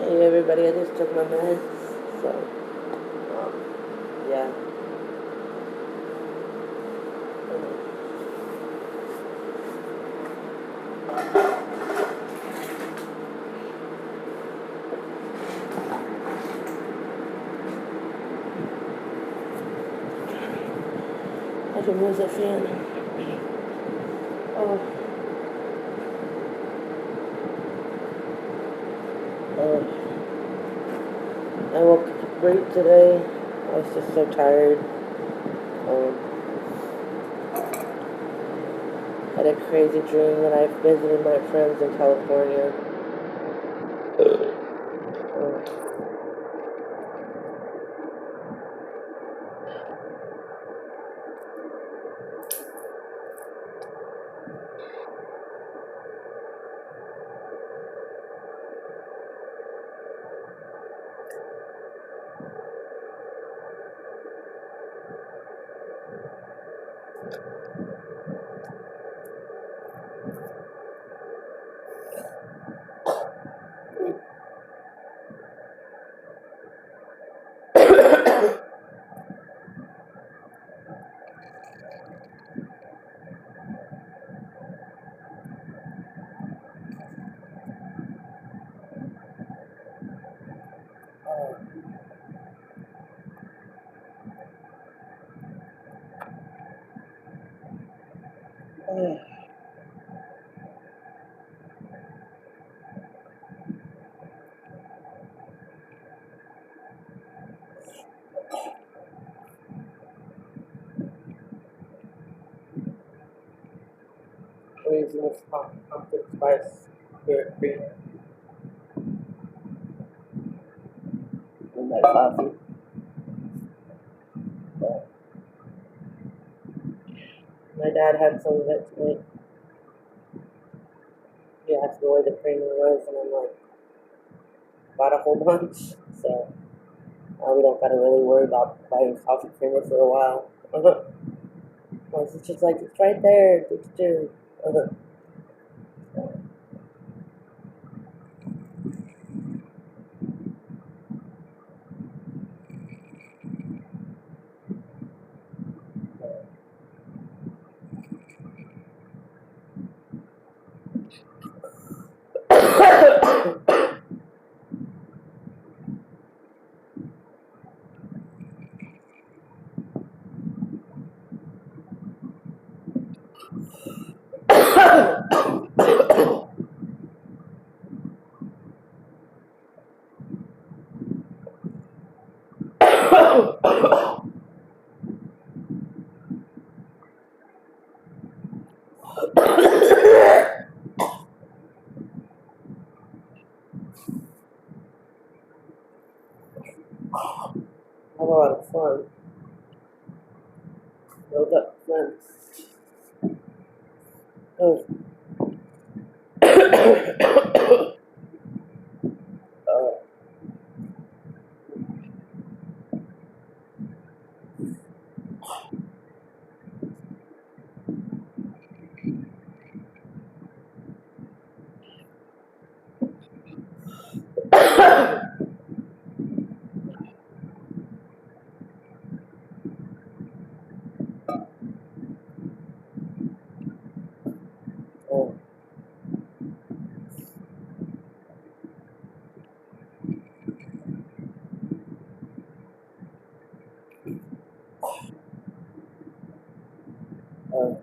Hey everybody, I just took my meds, so yeah. I can use a fan. Oh, oh. I woke up late today. I was just so tired. Had a crazy dream that I visited my friends in California. Um, Crazy pumpkin spice spirit cream in my coffee. My dad had some of it tonight. He asked me where the creamer was, and I'm like, bought a whole bunch. So we don't gotta really worry about buying coffee creamer for a while. It's just like, it's right there. It's due. Have a lot of fun. Build up friends. Oh. Oh. Oh.